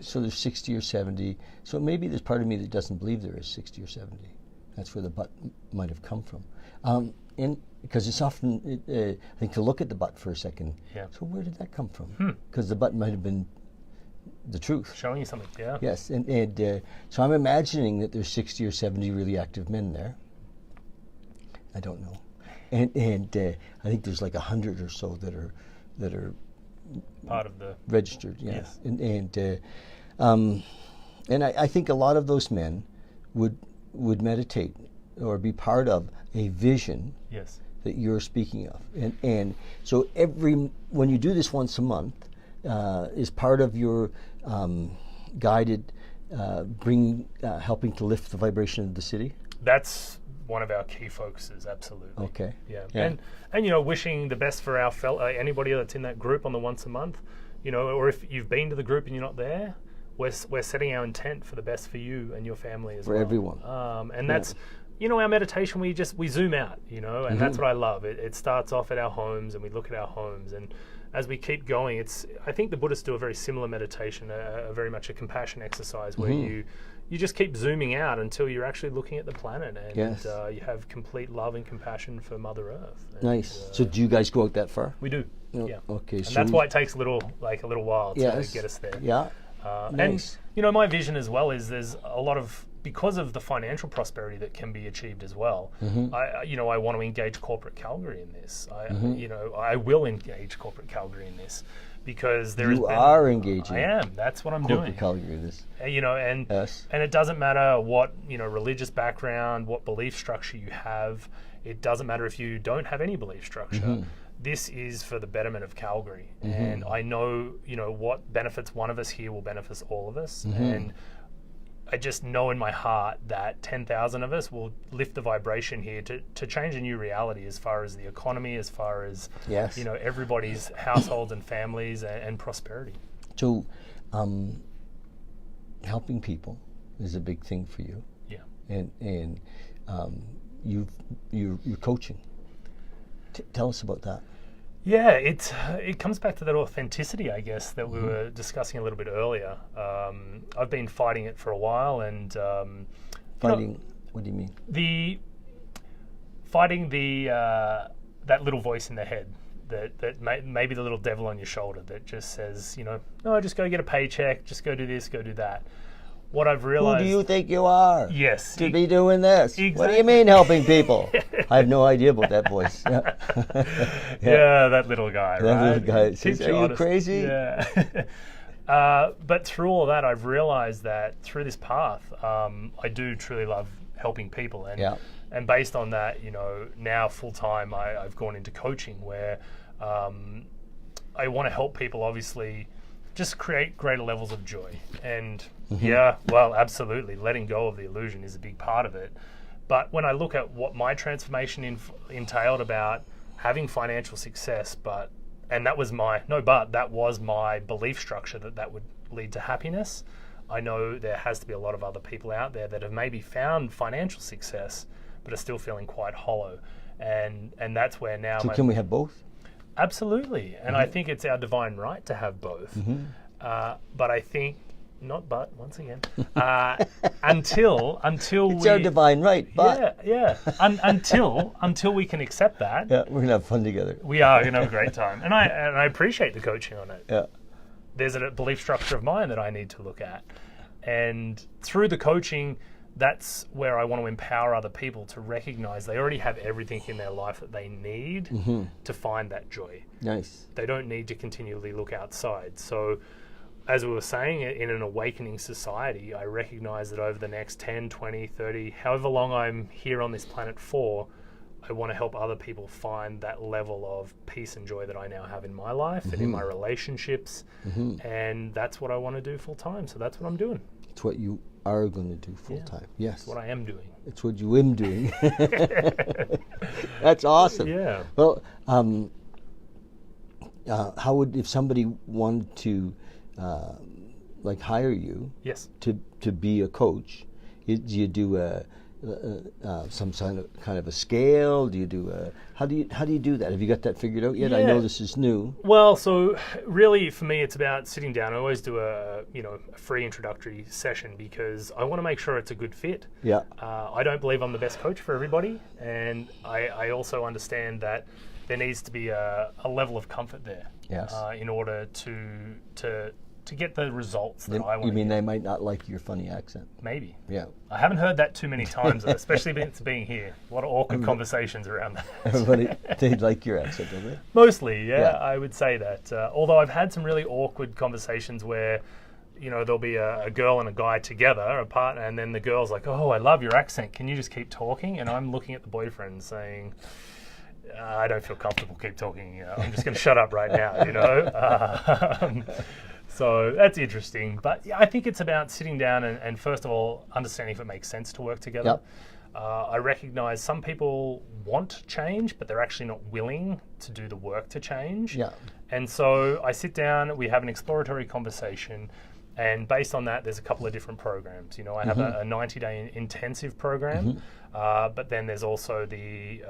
so there's 60 or 70. So maybe there's part of me that doesn't believe there is 60 or 70. That's where the butt might have come from. Because it's often, I think, to look at the butt for a second. Yeah. So where did that come from? Because the butt might have been the truth. showing you something. Yeah. Yes, and so I'm imagining that there's 60 or 70 really active men there. I don't know, and I think there's like 100 or so that are Part of the. registered. Yeah. Yes. And I think a lot of those men would meditate or be part of a vision Yes. that you're speaking of, and so when you do this once a month, is part of your guided helping to lift the vibration of the city. That's one of our key focuses. Absolutely. Okay. Yeah. Yeah. And wishing the best for our anybody that's in that group on the once a month, or if you've been to the group and you're not there, we're setting our intent for the best for you and your family as well. For everyone. And that's, our meditation, we zoom out, and that's what I love. It starts off at our homes, and we look at our homes, and as we keep going, I think the Buddhists do a very similar meditation, a very much a compassion exercise where you just keep zooming out until you're actually looking at the planet, and Yes. you have complete love and compassion for Mother Earth. And, Nice. So do you guys go out that far? we do. Oh, Yeah. Okay. And So that's why it takes a little while to Yes. get us there. Yeah. Nice. And my vision as well is there's a lot of, because of the financial prosperity that can be achieved as well. I want to engage corporate Calgary in this. I will engage corporate Calgary in this because there is. You are engaging. I am. That's what I'm doing. Corporate Calgary. This. And Yes. and it doesn't matter what religious background, what belief structure you have. It doesn't matter if you don't have any belief structure. This is for the betterment of Calgary, and I know what benefits one of us here will benefit all of us, and I just know in my heart that 10,000 of us will lift the vibration here to change a new reality as far as the economy, as far as Yes. Everybody's households and families and prosperity. So, helping people is a big thing for you. Yeah. And you're coaching. Tell us about that. Yeah, it comes back to that authenticity, I guess, that we were discussing a little bit earlier. I've been fighting it for a while, and Fighting. What do you mean? Fighting that little voice in the head, that maybe the little devil on your shoulder that just says, no, just go get a paycheck, just go do this, go do that. What I've realized. Who do you think you are? Yes. To be doing this. Exactly. What do you mean helping people? I have no idea about that voice. Yeah, yeah, that little guy, that right? little guy says, Keeps are you honest. crazy? Yeah. But through all that, I've realized that through this path, I do truly love helping people. And based on that, now full time, I've gone into coaching where I want to help people, obviously, just create greater levels of joy. And yeah, well, absolutely, letting go of the illusion is a big part of it. But when I look at what my transformation entailed about having financial success, that was my belief structure that would lead to happiness. I know there has to be a lot of other people out there that have maybe found financial success, but are still feeling quite hollow. And that's where now... So can we have both? Absolutely. And I think it's our divine right to have both. But I think... once again, until it's our divine right, but until we can accept that, we're gonna have fun together. We are gonna have a great time, and I appreciate the coaching on it. Yeah, there's a belief structure of mine that I need to look at, and through the coaching, that's where I want to empower other people to recognize they already have everything in their life that they need to find that joy. Nice. They don't need to continually look outside. So, as we were saying, in an awakening society, I recognize that over the next 10, 20, 30, however long I'm here on this planet for, I want to help other people find that level of peace and joy that I now have in my life and in my relationships. And that's what I want to do full time. So that's what I'm doing. It's what you are going to do full time. Yes. It's what I am doing. It's what you am doing. That's awesome. Yeah. Well, how would, if somebody wanted to hire you to be a coach, do you do some kind of a scale? Do you do how do you do that? Have you got that figured out yet? I know this is new. Well, so really for me it's about sitting down. I always do a free introductory session because I want to make sure it's a good fit. Yeah. I don't believe I'm the best coach for everybody, and I also understand that there needs to be a level of comfort there. Yes. In order to get the results that I want. You mean they might not like your funny accent? Maybe. Yeah. I haven't heard that too many times, especially since being here. A lot of awkward conversations around that. Everybody, they like your accent, don't they? Mostly, yeah. I would say that. Although I've had some really awkward conversations where, there'll be a girl and a guy together, a partner, and then the girl's like, "Oh, I love your accent. Can you just keep talking?" And I'm looking at the boyfriend saying, "I don't feel comfortable. Keep talking. I'm just going to shut up right now." So that's interesting. But yeah, I think it's about sitting down and first of all, understanding if it makes sense to work together. Yep. I recognize some people want change, but they're actually not willing to do the work to change. Yeah. And so I sit down, we have an exploratory conversation, and based on that, there's a couple of different programs. I have a 90-day intensive program, but then there's also the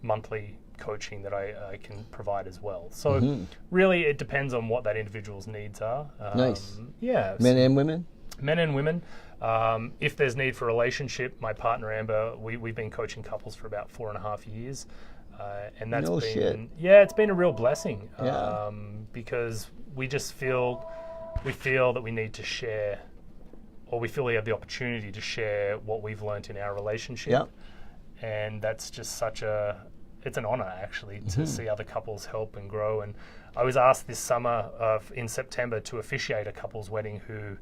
monthly coaching that I can provide as well. So really it depends on what that individual's needs are. Nice. Yeah. Men and women? Men and women. If there's need for a relationship, my partner Amber, we've been coaching couples for about 4.5 years. And that's it's been a real blessing. Because we feel that we need to share, or we feel we have the opportunity to share what we've learnt in our relationship. Yep. And that's just it's an honor actually to see other couples help and grow. And I was asked this summer in September to officiate a couple's wedding who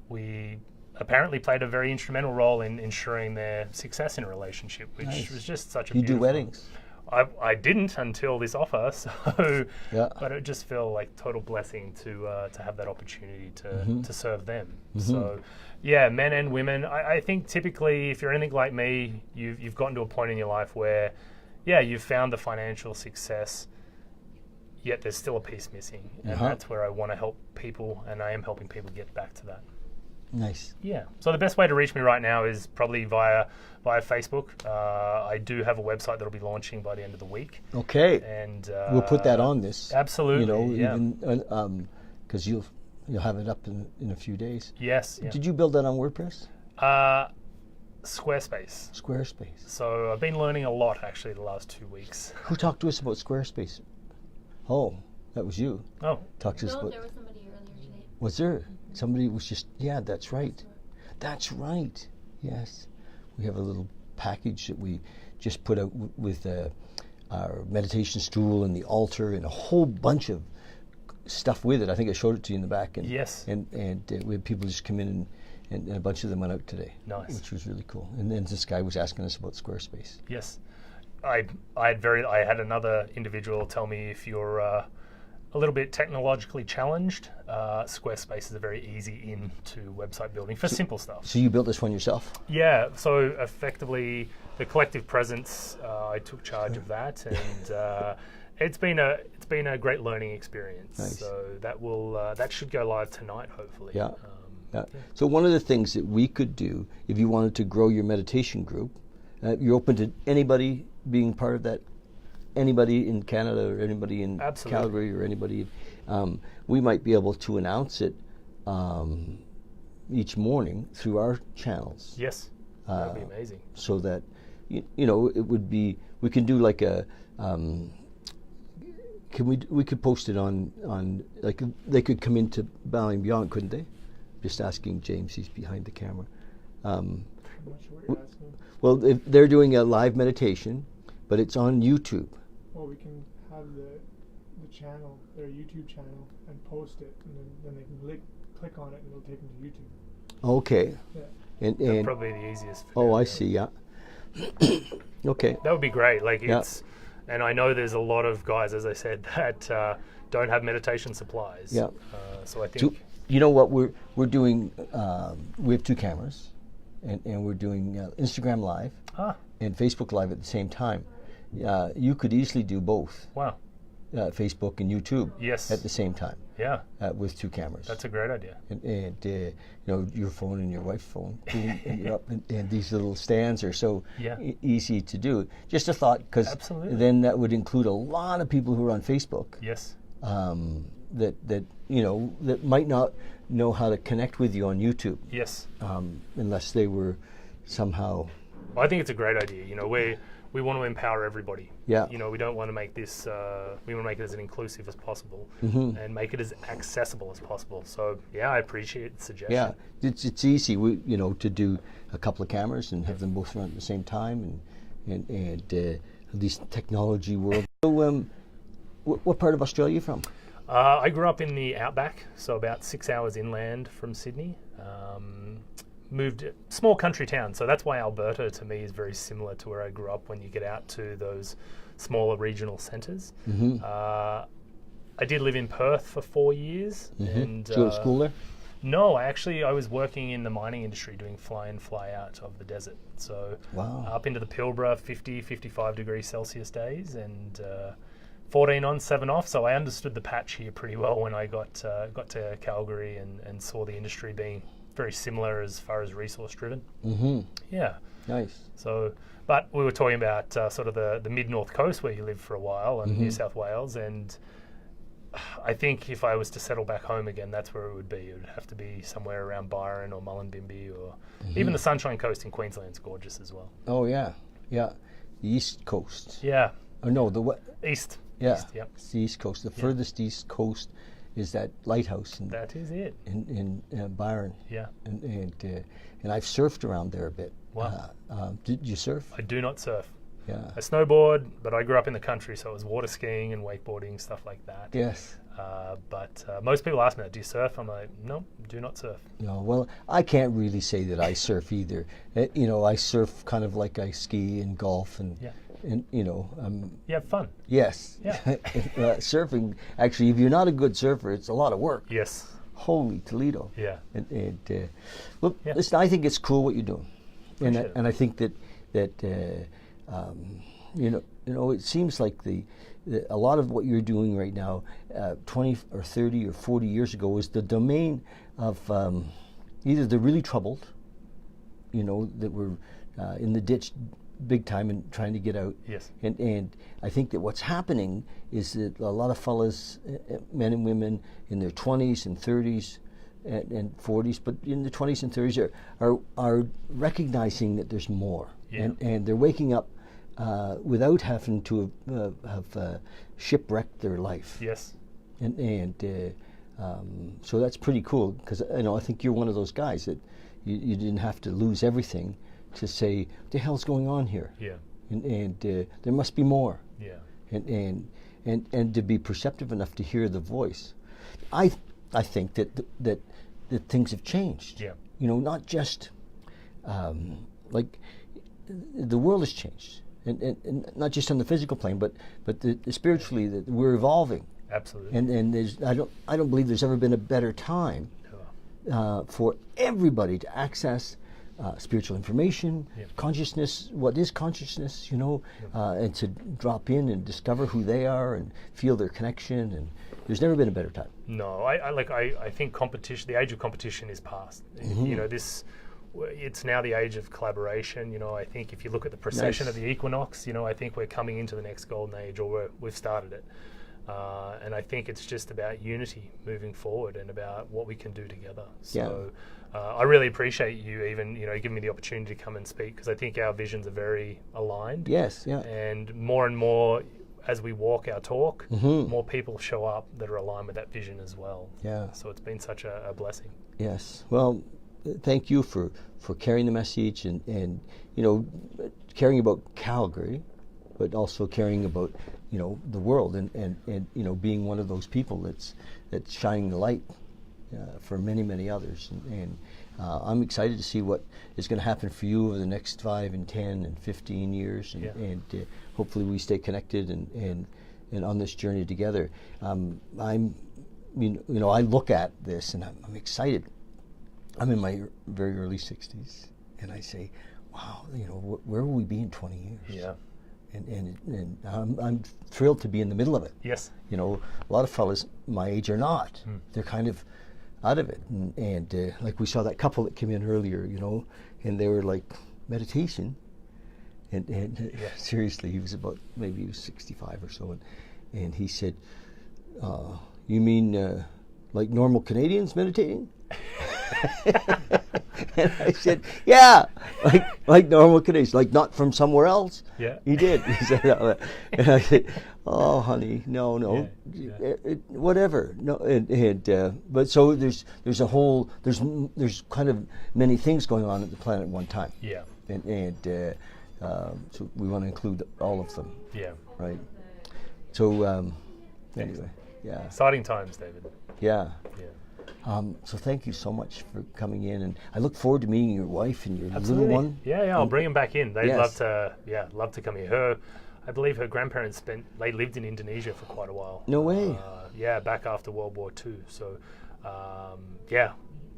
we apparently played a very instrumental role in ensuring their success in a relationship, which was just such a beautiful... You do weddings? I didn't until this offer, so but it just felt like total blessing to have that opportunity to serve them. So yeah, men and women. I think typically if you're anything like me, you've gotten to a point in your life where you've found the financial success, yet there's still a piece missing. And that's where I want to help people, and I am helping people get back to that. Nice. Yeah. So the best way to reach me right now is probably via Facebook. I do have a website that'll be launching by the end of the week. Okay. And We'll put that on this. Absolutely. You know, yeah. even because you'll have it up in a few days. Yes. Yeah. Did you build that on WordPress? Squarespace. Squarespace. So I've been learning a lot actually the last 2 weeks. Who talked to us about Squarespace? Oh, that was you. Oh. Talked to us No, about. there was somebody earlier today. Was there? Somebody was just. Yeah, that's right. That's right. Yes, we have a little package that we just put out with our meditation stool and the altar and a whole bunch of stuff with it. I think I showed it to you in the back. And, Yes. And we had people just come in and a bunch of them went out today. Nice. Which was really cool. And then this guy was asking us about Squarespace. Yes. I had another individual tell me if you're a little bit technologically challenged, Squarespace is a very easy in to website building for simple stuff. So you built this one yourself? Yeah, so effectively the collective presence, I took charge of that, and it's been a great learning experience. Nice. So that should go live tonight, hopefully. Yeah. Yeah. So one of the things that we could do, if you wanted to grow your meditation group, you're open to anybody being part of that, anybody in Canada or anybody in Absolutely. Calgary or anybody, we might be able to announce it each morning through our channels. Yes, that would be amazing. So that, you know, it would be, we can do like a, we could post it on like, they could come into Bali and Beyond, couldn't they? Just asking James, he's behind the camera. I'm not sure what you're asking. Well, if they're doing a live meditation, but it's on YouTube. Well, we can have the channel, their YouTube channel, and post it, and then they can click on it, and it'll take them to YouTube. Okay. Yeah. That's probably the easiest. For Oh, them, I yeah. see. Yeah. Okay. That would be great. Like Yeah. it's, and I know there's a lot of guys, as I said, that don't have meditation supplies. Yeah. So I think. So, you know what we're doing? We have two cameras, and we're doing Instagram Live and Facebook Live at the same time. You could easily do both. Wow. Facebook and YouTube. Yes. At the same time. Yeah. With two cameras. That's a great idea. And you know, your phone and your wife's phone, boom, and you're up, and these little stands are so Yeah. easy to do. Just a thought, because Absolutely. then that would include a lot of people who are on Facebook. Yes. That you know, that might not know how to connect with you on YouTube. Yes. Unless they were somehow. Well, I think it's a great idea. You know, we want to empower everybody. Yeah. You know, we don't want to make this. We want to make it as inclusive as possible, Mm-hmm. and make it as accessible as possible. So yeah, I appreciate the suggestion. Yeah, it's easy. You know, to do a couple of cameras and have them both run at the same time, and these technology world. So, what part of Australia are you from? I grew up in the outback, so about 6 hours inland from Sydney. Moved small country town, so that's why Alberta to me is very similar to where I grew up. When you get out to those smaller regional centres, I did live in Perth for 4 years. And Did you go to school there? No, I was working in the mining industry doing fly in, fly out of the desert. So Wow. up into the Pilbara, 50, 55 degrees Celsius days, and 14 on, 7 off. So I understood the patch here pretty well when I got to Calgary and saw the industry being very similar as far as resource driven. Mm-hmm. Yeah. Nice. So, but we were talking about sort of the mid-north coast where you lived for a while, and New South Wales, and I think if I was to settle back home again, that's where it would be. It would have to be somewhere around Byron or Mullumbimby, or even the Sunshine Coast in Queensland's gorgeous as well. Oh yeah, yeah. The East Coast. Yeah. Oh no, the East. Yeah. East, yep. It's the East Coast. The furthest East Coast is that lighthouse That is it. in Byron. Yeah. And I've surfed around there a bit. Wow. Did you surf? I do not surf. Yeah. I snowboard, but I grew up in the country, so it was water skiing and wakeboarding, stuff like that. Yes. But most people ask me that, do you surf? I'm like, no, do not surf. No, well, I can't really say that I surf either. You know, I surf kind of like I ski and golf, and you know, You have fun. yes. Yeah. Surfing, actually, if you're not a good surfer, it's a lot of work. Yes. Holy Toledo. Yeah. Well, Yeah. listen, I think it's cool what you're doing, Appreciate it. and I think that you know, it seems like a lot of what you're doing right now, 20 or 30 or 40 years ago, was the domain of either they're really troubled, you know, that we're in the ditch big time and trying to get out. Yes. And I think that what's happening is that a lot of fellas, men and women in their 20s and 30s and 40s, but in the 20s and 30s are recognizing that there's more. Yeah. And they're waking up without having to have shipwrecked their life. Yes. And so that's pretty cool, because I think you're one of those guys that you didn't have to lose everything to say, what the hell's going on here? Yeah. And there must be more. Yeah. And to be perceptive enough to hear the voice. I think that things have changed. Yeah. You know, not just like the world has changed, and not just on the physical plane, but the spiritually, that we're evolving. Absolutely. And there's I don't believe there's ever been a better time for everybody to access spiritual information, consciousness, what is consciousness, you know, and to drop in and discover who they are and feel their connection. And there's never been a better time. No, I think competition, the age of competition is past. Mm-hmm. You know, it's now the age of collaboration. You know, I think if you look at the precession of the equinox, you know, I think we're coming into the next golden age, or we've started it. And I think it's just about unity moving forward and about what we can do together. So I really appreciate you even, you know, giving me the opportunity to come and speak, because I think our visions are very aligned. Yes, yeah. And more as we walk our talk, Mm-hmm. more people show up that are aligned with that vision as well. Yeah. So it's been such a blessing. Yes. Well, thank you for carrying the message and you know, caring about Calgary, but also caring about, you know, the world and you know, being one of those people that's shining the light for many others. And I'm excited to see what is going to happen for you over the next 5 and 10 and 15 years, and hopefully we stay connected and on this journey together. You know, I look at this and I'm excited. I'm in my very early 60s, and I say, wow, you know, where will we be in 20 years? Yeah. And I'm thrilled to be in the middle of it. Yes. You know, a lot of fellas my age are not. They're kind of out of it. And like we saw that couple that came in earlier, you know, and they were like, meditation. And seriously, he was maybe he was 65 or so. And he said, you mean like normal Canadians meditating? And I said, yeah, like normal Canadians, like not from somewhere else. Yeah. He did. He said that. And I said, oh, honey, no, whatever. No, but so there's a whole there's kind of many things going on at the planet at one time. Yeah. And so we want to include all of them. Yeah. Right. So anyway, yeah. Exciting times, David. Yeah. Yeah. So thank you so much for coming in, and I look forward to meeting your wife and your Absolutely. little one. Yeah, I'll bring them back in. They'd Yes. love to come here. I believe her grandparents they lived in Indonesia for quite a while. No way. Yeah, back after World War II. So, yeah,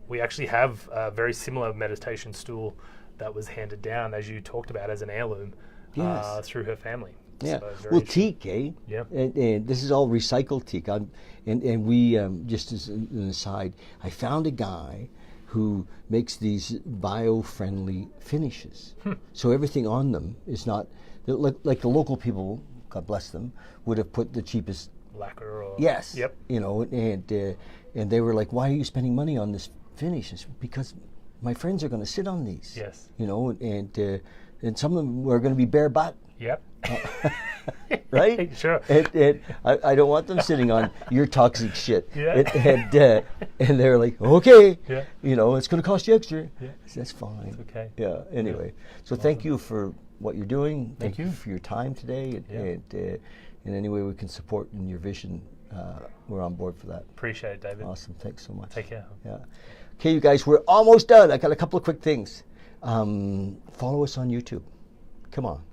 we actually have a very similar meditation stool that was handed down, as you talked about, as an heirloom Yes. through her family. Yeah. So very Well, interesting. teak, eh? Yeah. And this is all recycled teak. And we, just as an aside, I found a guy who makes these bio-friendly finishes. So everything on them is not, like the local people, God bless them, would have put the cheapest. Lacquer or... Yes. Yep. You know, and they were like, why are you spending money on this finish? I said, because my friends are going to sit on these. Yes. You know, and some of them are going to be bare butt. Yep. Right? Sure. And I don't want them sitting on your toxic shit. Yeah. And they're like, okay, Yeah. you know, it's going to cost you extra. Yeah. I said, that's fine. It's okay. Yeah. Anyway, so thank you for what you're doing. Thank you. for your time today. And in any way we can support in your vision, we're on board for that. Appreciate it, David. Awesome. Thanks so much. Take care. Yeah. Okay, you guys, we're almost done. I got a couple of quick things. Follow us on YouTube. Come on.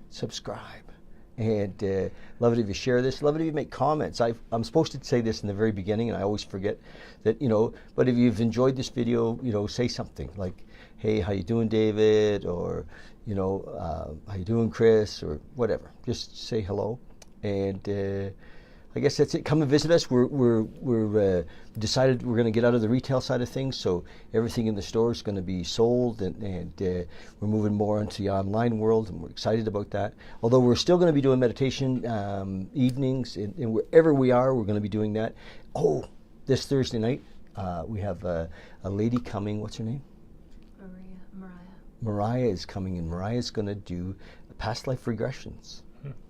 Subscribe. And love it if you share this. Love it if you make comments. I'm supposed to say this in the very beginning, and I always forget that, you know, but if you've enjoyed this video, you know, say something like, hey, how you doing, David? Or, you know, how you doing, Chris? Or whatever. Just say hello. And I guess that's it. Come and visit us. We're decided we're going to get out of the retail side of things, so everything in the store is going to be sold, and we're moving more into the online world, and we're excited about that. Although we're still going to be doing meditation evenings, and wherever we are, we're going to be doing that. Oh, this Thursday night, we have a lady coming. What's her name? Mariah. Mariah is coming, and Mariah's going to do past life regressions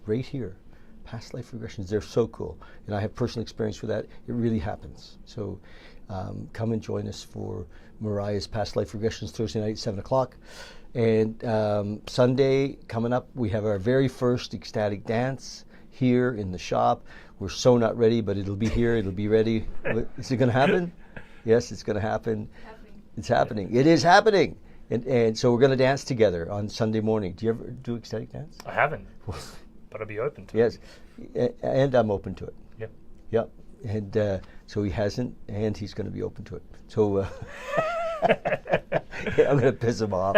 right here. Past life regressions, they're so cool. And I have personal experience with that. It really happens. So come and join us for Mariah's past life regressions Thursday night, 7 o'clock. And Sunday coming up, we have our very first ecstatic dance here in the shop. We're so not ready, but it'll be here, it'll be ready. Is it going to happen? Yes, it's going to happen. It's happening. It is happening. And so we're going to dance together on Sunday morning. Do you ever do ecstatic dance? I haven't, but I'd be open to Yes, it. and I'm open to it. Yep. Yep. And so he hasn't, and he's going to be open to it. So yeah, I'm going to piss him off.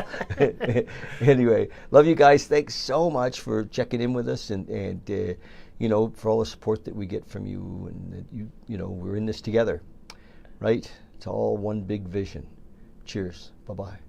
Anyway, love you guys. Thanks so much for checking in with us, and you know, for all the support that we get from you, and that you know, we're in this together, right? It's all one big vision. Cheers. Bye-bye.